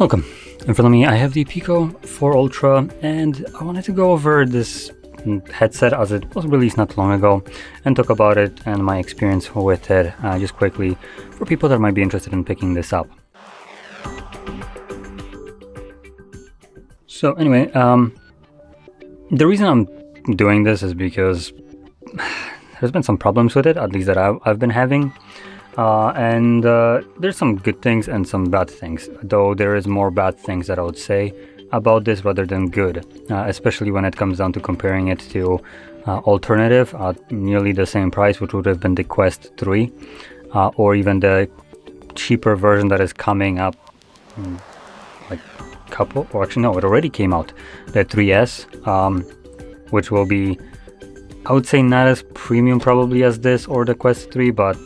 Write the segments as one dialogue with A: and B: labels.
A: Welcome. In front of me I have the Pico 4 Ultra, and I wanted to go over this headset as it was released not long ago and talk about it and my experience with it just quickly for people that might be interested in picking this up. So anyway, the reason I'm doing this is because there's been some problems with it, at least that I've been having. And there's some good things and some bad things, though there is more bad things that I would say about this rather than good, especially when it comes down to comparing it to alternative at nearly the same price, which would have been the Quest 3, or even the cheaper version that is coming up like couple, or actually no, it already came out, the 3S, which will be, I would say, not as premium probably as this or the Quest 3, but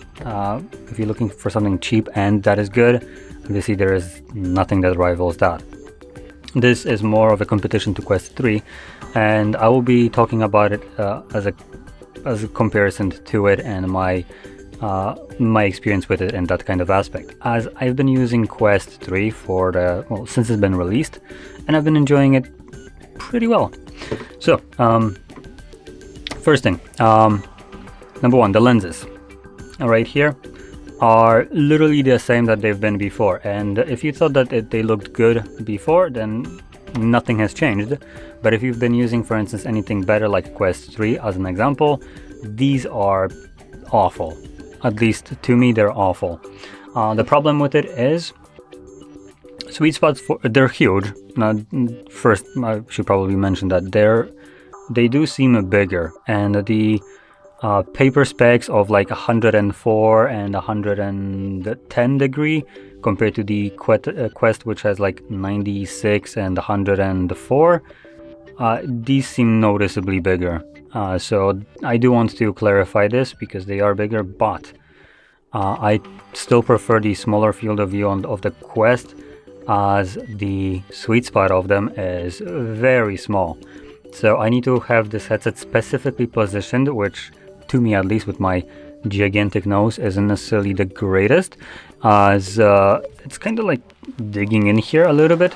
A: if you're looking for something cheap and that is good, obviously there is nothing that rivals that. This is more of a competition to Quest 3, and I will be talking about it as a comparison to it and my experience with it in that kind of aspect, as I've been using Quest 3 since it's been released, and I've been enjoying it pretty well. So first thing, number one, the lenses right here are literally the same that they've been before, and if you thought that they looked good before, then nothing has changed. But if you've been using, for instance, anything better like Quest 3 as an example, these are awful. At least to me, they're awful. The problem with it is sweet spots they're huge. Now, first I should probably mention that they do seem bigger, and the paper specs of like 104 and 110 degree compared to the Quest, which has like 96 and 104, these seem noticeably bigger. So I do want to clarify this because they are bigger, but I still prefer the smaller field of view of the Quest, as the sweet spot of them is very small. So I need to have this headset specifically positioned, which to me, at least with my gigantic nose, isn't necessarily the greatest, as it's kind of like digging in here a little bit,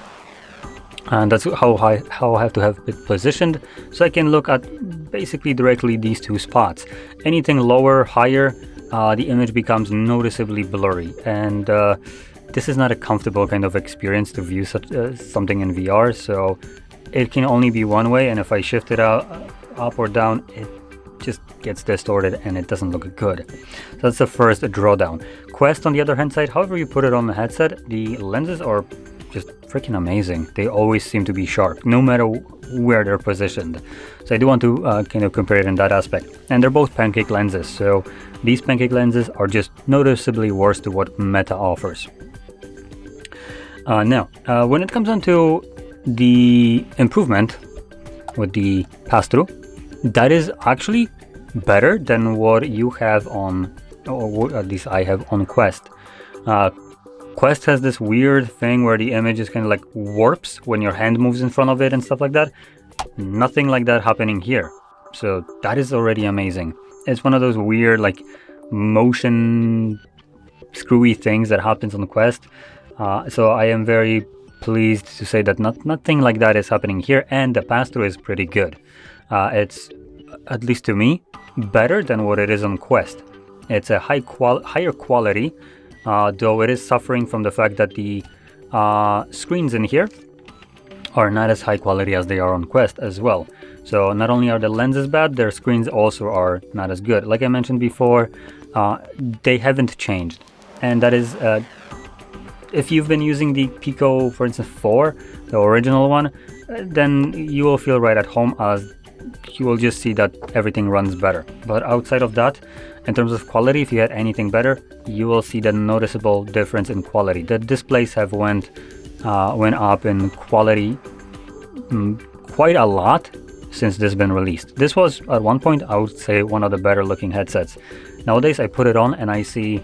A: and that's how I have to have it positioned, so I can look at basically directly these two spots. Anything lower, higher, the image becomes noticeably blurry, and this is not a comfortable kind of experience to view something in VR, so it can only be one way, and if I shift it up or down, it just gets distorted and it doesn't look good. So that's the first drawdown. Quest, on the other hand side, however you put it on the headset, the lenses are just freaking amazing. They always seem to be sharp, no matter where they're positioned. So I do want to kind of compare it in that aspect. And they're both pancake lenses, so these pancake lenses are just noticeably worse to what Meta offers. Now, when it comes down to the improvement with the pass-through, that is actually better than what you have on, or at least I have on Quest. Quest has this weird thing where the image is kind of like warps when your hand moves in front of it and stuff like that. Nothing like that happening here. So that is already amazing. It's one of those weird like motion screwy things that happens on Quest. So I am very pleased to say that nothing like that is happening here, and the pass-through is pretty good. It's, at least to me, better than what it is on Quest. It's a higher quality, though it is suffering from the fact that the screens in here are not as high quality as they are on Quest as well. So not only are the lenses bad, their screens also are not as good. Like I mentioned before, they haven't changed, and that is if you've been using the Pico, for instance, 4, the original one, then you will feel right at home, as you will just see that everything runs better. But outside of that, in terms of quality, if you had anything better, you will see the noticeable difference in quality. The displays have went up in quality quite a lot since this has been released. This was at one point, I would say, one of the better looking headsets. Nowadays I put it on and I see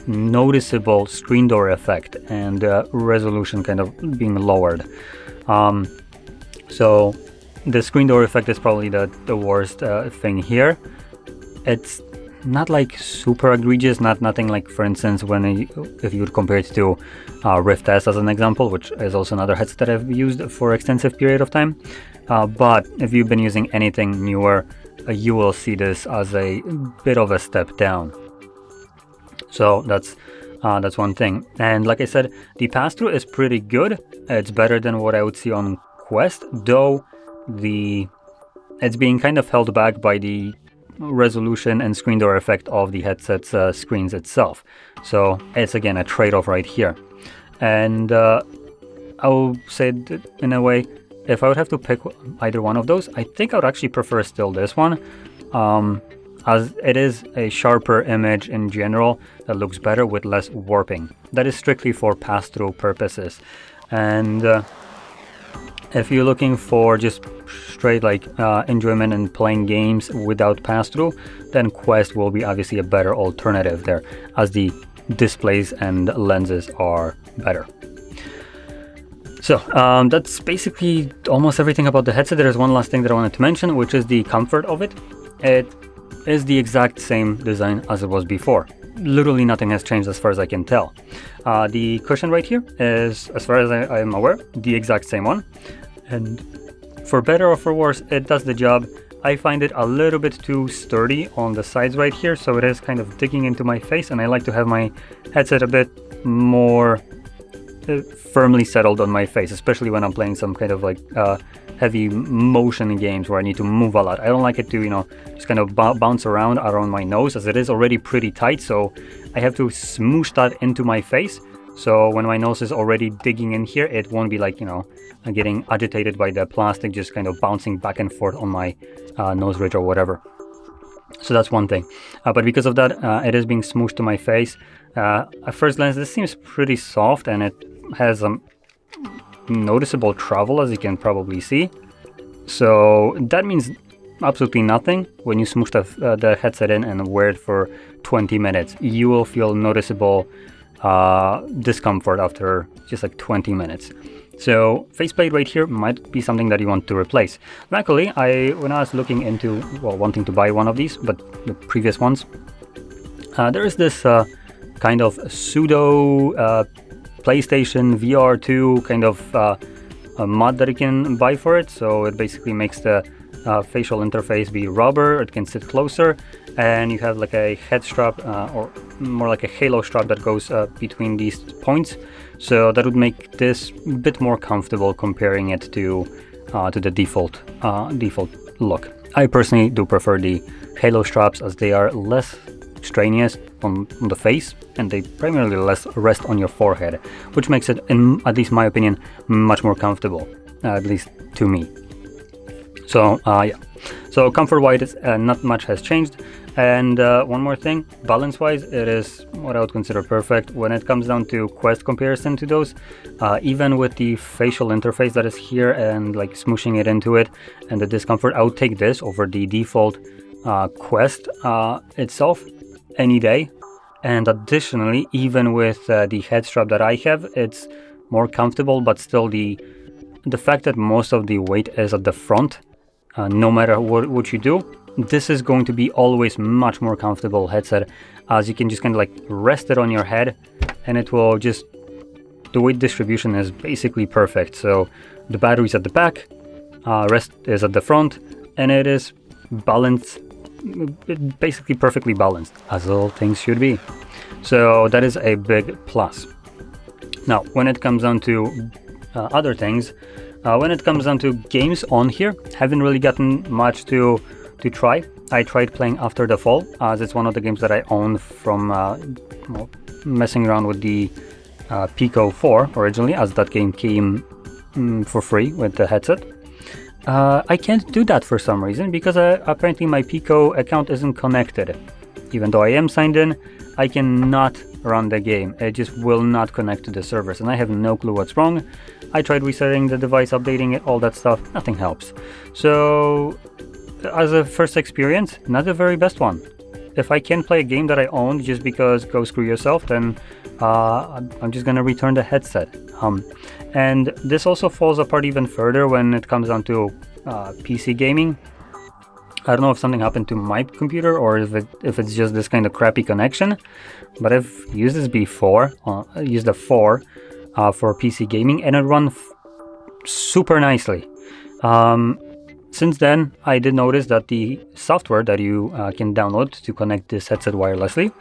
A: noticeable screen door effect and resolution kind of being lowered. So the screen door effect is probably the worst thing here. It's not like super egregious, nothing like, for instance, if you would compare it to Rift S as an example, which is also another headset that I've used for extensive period of time. But if you've been using anything newer, you will see this as a bit of a step down. So that's one thing. And like I said, the pass-through is pretty good. It's better than what I would see on Quest, though it's being kind of held back by the resolution and screen door effect of the headset's screens itself. So it's again a trade-off right here. And I will say that in a way, if I would have to pick either one of those, I think I would actually prefer still this one, as it is a sharper image in general that looks better with less warping. That is strictly for pass-through purposes. And if you're looking for just straight like enjoyment and playing games without pass-through, then Quest will be obviously a better alternative there, as the displays and lenses are better. So that's basically almost everything about the headset. There's one last thing that I wanted to mention, which is the comfort of it. It is the exact same design as it was before. Literally nothing has changed as far as I can tell. The cushion right here is, as far as I am aware, the exact same one. And for better or for worse, it does the job. I find it a little bit too sturdy on the sides right here, so it is kind of digging into my face, and I like to have my headset a bit more firmly settled on my face, especially when I'm playing some kind of like heavy motion games where I need to move a lot. I don't like it to, just kind of bounce around my nose, as it is already pretty tight, so I have to smoosh that into my face. So when my nose is already digging in here, it won't be like, getting agitated by the plastic, just kind of bouncing back and forth on my nose ridge or whatever. So that's one thing. But because of that, it is being smooshed to my face. At first glance, this seems pretty soft, and it has noticeable travel, as you can probably see. So that means absolutely nothing. When you smoosh the headset in and wear it for 20 minutes, you will feel noticeable discomfort after just like 20 minutes. So faceplate right here might be something that you want to replace. Luckily, when I was looking into wanting to buy one of these, but the previous ones, there is this kind of pseudo PlayStation VR2 kind of a mod that you can buy for it. So it basically makes the facial interface be rubber. It can sit closer, and you have like a head strap or more like a halo strap that goes between these points. So that would make this a bit more comfortable comparing it to the default look. I personally do prefer the halo straps, as they are less strenuous on the face, and they primarily less rest on your forehead, which makes it, in at least my opinion, much more comfortable, at least to me. So yeah, so comfort-wise, not much has changed. And one more thing, balance-wise, it is what I would consider perfect. When it comes down to Quest comparison to those, even with the facial interface that is here and like smooshing it into it and the discomfort, I would take this over the default Quest itself any day. And additionally, even with the head strap that I have, it's more comfortable, but still the fact that most of the weight is at the front, no matter what you do, this is going to be always much more comfortable headset, as you can just kind of like rest it on your head, and it will just, the weight distribution is basically perfect. So the battery's at the back, rest is at the front, and it is balanced, basically perfectly balanced, as all things should be. So that is a big plus. Now, when it comes down to other things, when it comes down to games on here, haven't really gotten much to try. I tried playing After the Fall, as it's one of the games that I own from messing around with the Pico 4 originally, as that game came for free with the headset. I can't do that for some reason, because apparently my Pico account isn't connected. Even though I am signed in, I cannot run the game. It just will not connect to the servers, and I have no clue what's wrong. I tried resetting the device, updating it, all that stuff, nothing helps. So as a first experience, not the very best one. If I can't play a game that I own just because go screw yourself, then I'm just gonna return the headset. And this also falls apart even further when it comes down to PC gaming. I don't know if something happened to my computer or if it's just this kind of crappy connection, but I've used this before. I used a 4 for PC gaming, and it ran super nicely. Since then, I did notice that the software that you can download to connect this headset wirelessly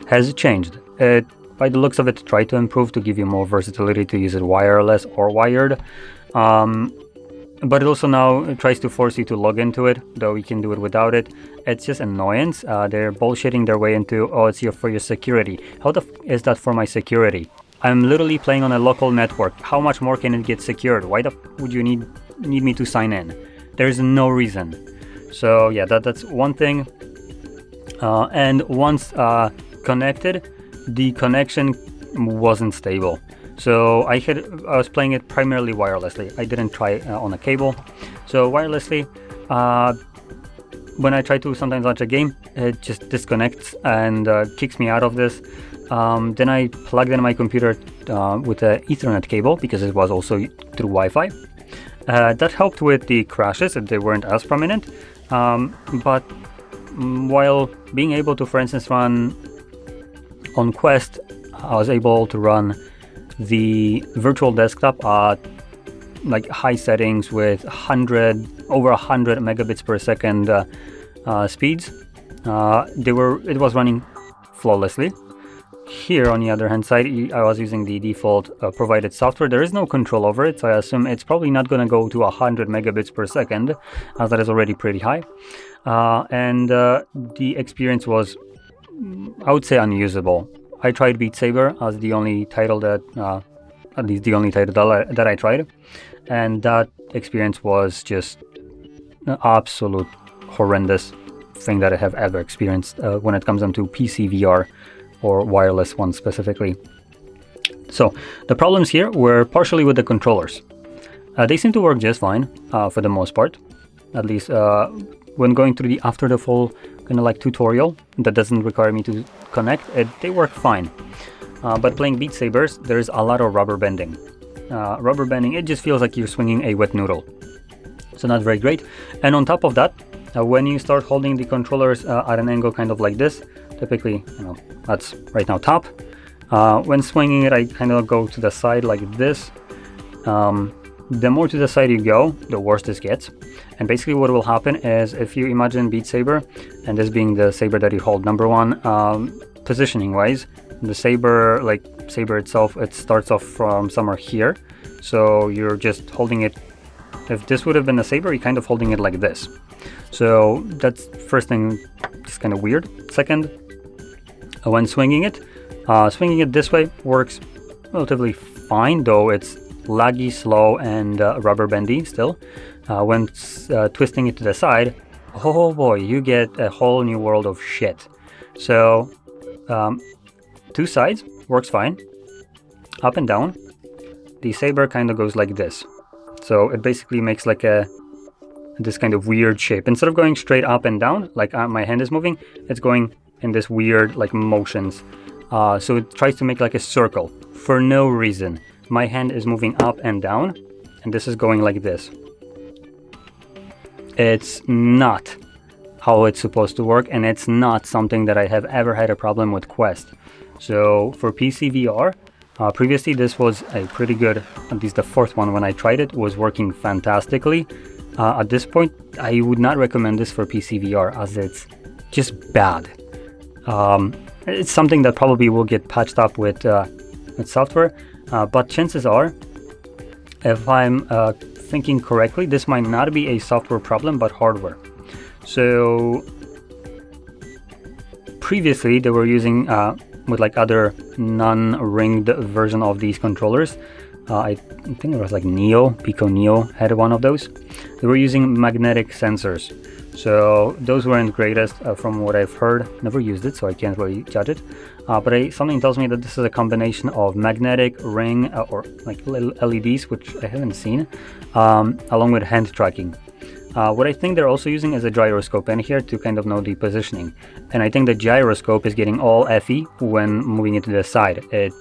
A: has changed. It, by the looks of it, tried to improve to give you more versatility to use it wireless or wired. But it also now tries to force you to log into it, though you can do it without it. It's just annoyance. They're bullshitting their way into, oh, it's here for your security. How the f is that for my security? I'm literally playing on a local network. How much more can it get secured? Why the f would you need me to sign in? There's no reason. So yeah, that's one thing. And once connected, the connection wasn't stable. So I was playing it primarily wirelessly. I didn't try on a cable. So wirelessly, when I try to sometimes launch a game, it just disconnects and kicks me out of this. Then I plugged in my computer with an Ethernet cable because it was also through Wi-Fi. That helped with the crashes if they weren't as prominent. But while being able to, for instance, run on Quest, I was able to run the virtual desktop at like high settings with over 100 megabits per second speeds. It was running flawlessly. Here on the other hand side, I was using the default provided software. There is no control over it, so I assume it's probably not going to go to 100 megabits per second, as that is already pretty high. And the experience was, I would say, unusable. I tried Beat Saber as the only title that, at least the only title that I tried, and that experience was just an absolute horrendous thing that I have ever experienced when it comes down to PC VR or wireless one specifically. So the problems here were partially with the controllers. They seem to work just fine for the most part, at least when going through the after the full kind of like tutorial that doesn't require me to connect, they work fine. But playing Beat Sabers, there's a lot of rubber bending. Rubber bending, it just feels like you're swinging a wet noodle. So not very great. And on top of that, when you start holding the controllers at an angle kind of like this, typically, that's right now top. When swinging it, I kind of go to the side like this. The more to the side you go, the worse this gets. And basically what will happen is, if you imagine Beat Saber, and this being the saber that you hold number one, positioning wise, the saber itself, it starts off from somewhere here. So you're just holding it. If this would have been a saber, you're kind of holding it like this. So that's first thing, just kind of weird. Second, when swinging it this way works relatively fine, though it's laggy, slow, and rubber bendy still. When twisting it to the side, oh boy, you get a whole new world of shit. So two sides works fine. Up and down, the saber kind of goes like this. So it basically makes like this kind of weird shape. Instead of going straight up and down, like my hand is moving, it's going in this weird like motions. So it tries to make like a circle for no reason. My hand is moving up and down, and this is going like this. It's not how it's supposed to work, and it's not something that I have ever had a problem with Quest. So for PC VR, previously this was a pretty good, at least the fourth one when I tried it was working fantastically. At this point, I would not recommend this for PC VR as it's just bad. It's something that probably will get patched up with software, but chances are, if I'm thinking correctly, this might not be a software problem but hardware. So previously they were using with like other non-ringed version of these controllers. I think it was like Pico Neo had one of those. They were using magnetic sensors. So those weren't greatest from what I've heard. Never used it, so I can't really judge it. But something tells me that this is a combination of magnetic, ring, or like little LEDs, which I haven't seen, along with hand tracking. What I think they're also using is a gyroscope in here to kind of know the positioning. And I think the gyroscope is getting all effy when moving it to the side. It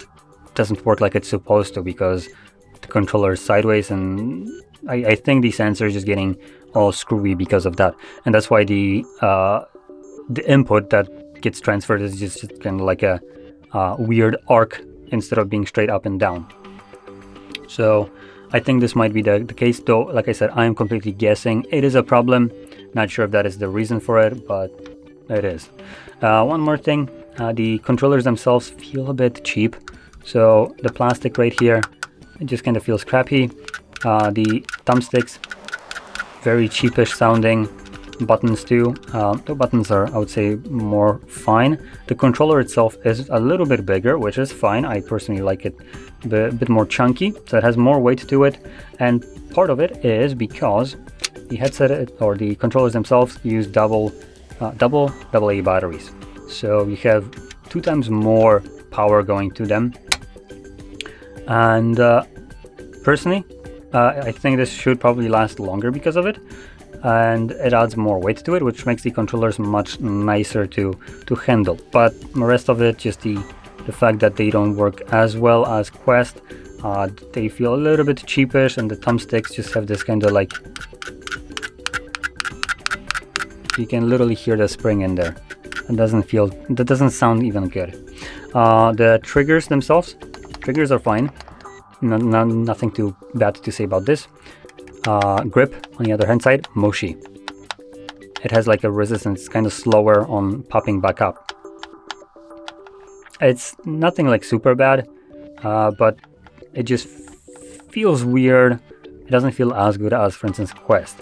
A: doesn't work like it's supposed to because the controller is sideways and I think the sensor is just getting all screwy because of that, and that's why the input that gets transferred is just kind of like a weird arc instead of being straight up and down. So I think this might be the case, though. Like I said, I am completely guessing. It is a problem. Not sure if that is the reason for it, but it is. One more thing, the controllers themselves feel a bit cheap. So the plastic right here, it just kind of feels crappy. The thumbsticks, very cheapish sounding. Buttons too. The buttons are, I would say, more fine. The controller itself is a little bit bigger, which is fine. I personally like it a bit more chunky, so it has more weight to it. And part of it is because the headset or the controllers themselves use double AA batteries. So you have 2 times more power going to them. And personally, I think this should probably last longer because of it. And it adds more weight to it, which makes the controllers much nicer to handle. But the rest of it, just the fact that they don't work as well as Quest, they feel a little bit cheapish, and the thumbsticks just have this kind of like, you can literally hear the spring in there. That doesn't sound even good. The triggers themselves, triggers are fine. Nothing too bad to say about this. Grip, on the other hand side, mushy. It has like a resistance, kind of slower on popping back up. It's nothing like super bad, but it just feels weird. It doesn't feel as good as, for instance, Quest.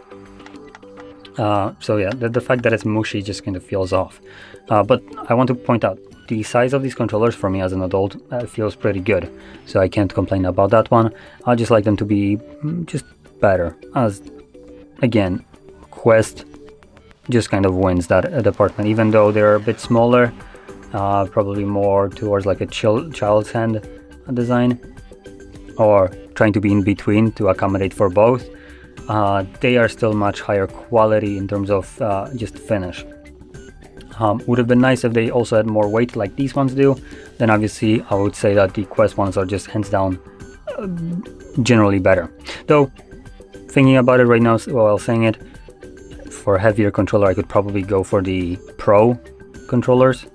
A: So yeah, the fact that it's mushy just kind of feels off. But I want to point out, the size of these controllers for me as an adult feels pretty good. So I can't complain about that one. I just like them to be just better, as again, Quest just kind of wins that department, even though they're a bit smaller, probably more towards like a child's hand design, or trying to be in between to accommodate for both. They are still much higher quality in terms of just finish. Would have been nice if they also had more weight like these ones do. Then obviously I would say that the Quest ones are just hands down generally better. Though thinking about it right now while saying it, for a heavier controller I could probably go for the Pro controllers,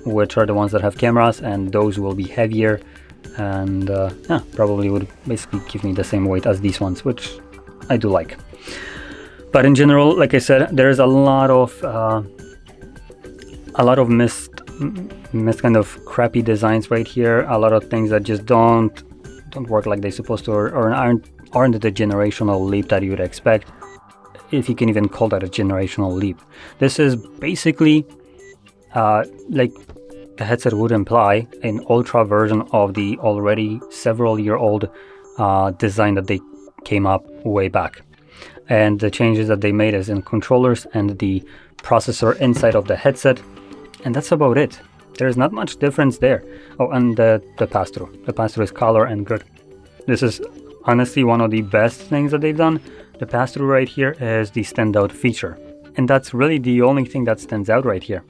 A: which are the ones that have cameras, and those will be heavier, and yeah, probably would basically give me the same weight as these ones, which I do like. But in general, like I said, there's a lot of missed kind of crappy designs right here. A lot of things that just don't work like they're supposed to, or aren't the generational leap that you would expect, if you can even call that a generational leap. This is basically like the headset would imply, an ultra version of the already several year old design that they came up way back. And the changes that they made is in controllers and the processor inside of the headset, and that's about it. There's not much difference there. Oh, and the pass-through. The pass-through is color and good. This is honestly one of the best things that they've done. The pass-through right here is the standout feature, and that's really the only thing that stands out right here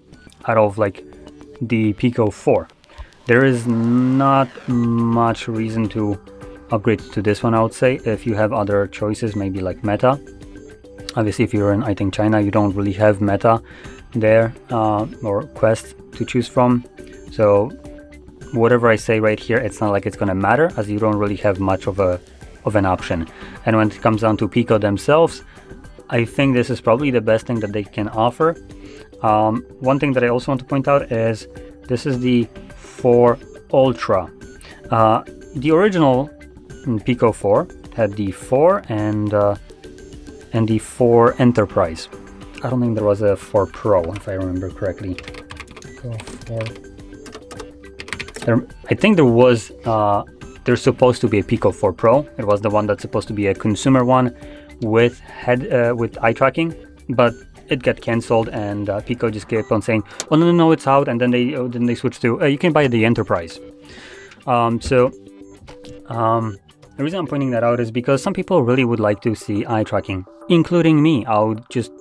A: out of like the Pico 4. There is not much reason to upgrade to this one, I would say. If you have other choices, maybe like Meta. Obviously, if you're in, I think, China, you don't really have Meta there, or Quest to choose from. So whatever I say right here, it's not like it's gonna matter, as you don't really have much of an option. And when it comes down to Pico themselves, I think this is probably the best thing that they can offer. One thing that I also want to point out is this is the 4 Ultra. The original Pico 4 had the 4 and the 4 Enterprise. I don't think there was a 4 Pro, if I remember correctly. Pico 4. I think there was. There's supposed to be a Pico 4 Pro. It was the one that's supposed to be a consumer one with eye tracking, but it got cancelled, and Pico just kept on saying, "Oh no, it's out," and then they switched to you can buy the Enterprise. The reason I'm pointing that out is because some people really would like to see eye tracking, including me. I would just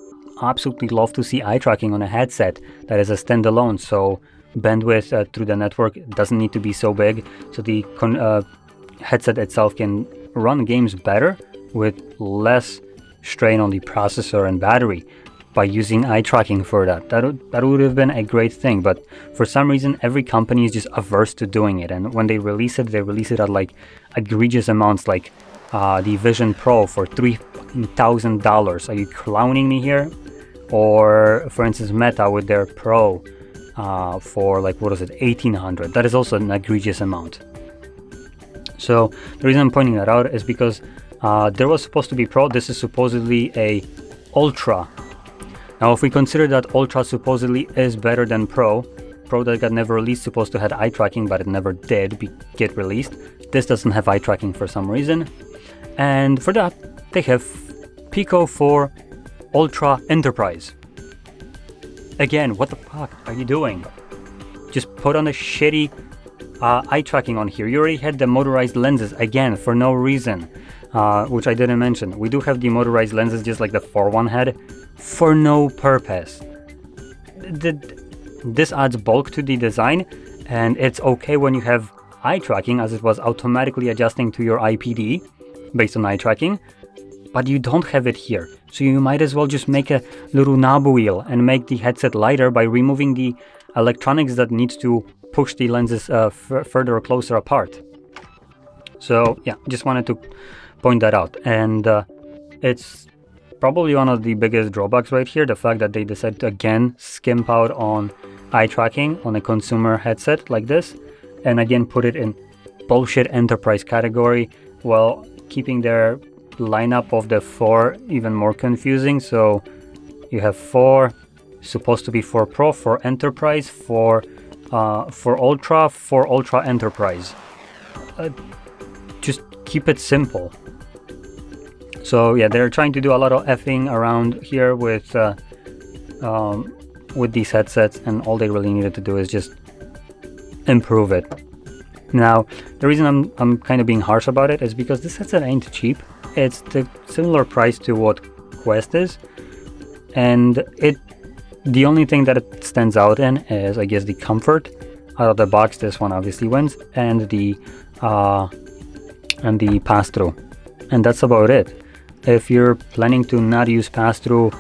A: absolutely love to see eye tracking on a headset that is a standalone, so bandwidth through the network doesn't need to be so big, so the headset itself can run games better with less strain on the processor and battery by using eye tracking for that. That would have been a great thing, but for some reason every company is just averse to doing it, and when they release it at like egregious amounts, like the Vision Pro for $3,000. Are you clowning me here? Or for instance Meta with their Pro for like, what is it, $1,800. That is also an egregious amount. So the reason I'm pointing that out is because there was supposed to be Pro. This is supposedly a Ultra. Now if we consider that Ultra supposedly is better than Pro that got never released, supposed to have eye tracking, but it never did get released. This doesn't have eye tracking for some reason, and for that they have Pico for Ultra Enterprise. Again, what the fuck are you doing? Just put on a shitty eye tracking on here. You already had the motorized lenses, again, for no reason, which I didn't mention. We do have the motorized lenses just like the 4-1 had, for no purpose. This adds bulk to the design, and it's okay when you have eye tracking, as it was automatically adjusting to your IPD based on eye tracking, but you don't have it here. So you might as well just make a little knob wheel and make the headset lighter by removing the electronics that needs to push the lenses further or closer apart. So yeah, just wanted to point that out. And it's probably one of the biggest drawbacks right here, the fact that they decided to again skimp out on eye tracking on a consumer headset like this, and again put it in bullshit enterprise category, while keeping their lineup of the 4 even more confusing. So you have 4, supposed to be 4 Pro, 4 Enterprise, 4 Ultra, 4 Ultra Enterprise. Just keep it simple. So yeah, they're trying to do a lot of effing around here with these headsets, and all they really needed to do is just improve it. Now, the reason I'm kind of being harsh about it is because this headset ain't cheap. It's the similar price to what Quest is, and the only thing that it stands out in is, I guess, the comfort. Out of the box, this one obviously wins, and the pass-through, and that's about it. If you're planning to not use pass-through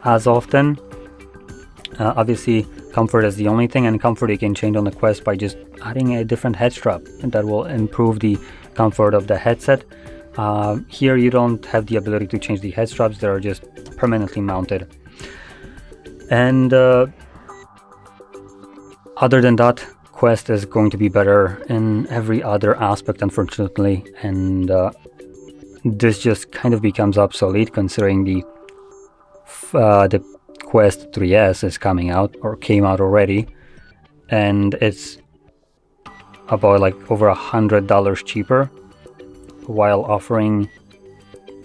A: as often, obviously comfort is the only thing, and comfort you can change on the Quest by just adding a different head strap, and that will improve the comfort of the headset. Here you don't have the ability to change the head straps, they are just permanently mounted. And other than that, Quest is going to be better in every other aspect, unfortunately, and this just kind of becomes obsolete considering the Quest 3S is coming out, or came out already, and it's about like over $100 cheaper, while offering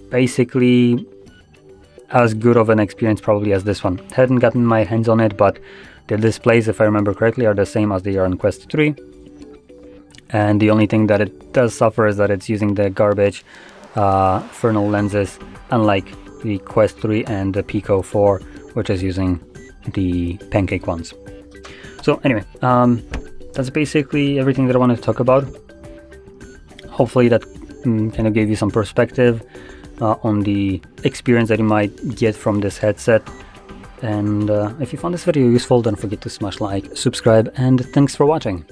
A: basically as good of an experience probably as this one. Hadn't gotten my hands on it, but the displays, if I remember correctly, are the same as they are on Quest 3, and the only thing that it does suffer is that it's using the garbage Fresnel lenses, unlike the Quest 3 and the Pico 4, which is using the pancake ones. So anyway, that's basically everything that I wanted to talk about. Hopefully that kind of gave you some perspective on the experience that you might get from this headset. And if you found this video useful, don't forget to smash like, subscribe, and thanks for watching.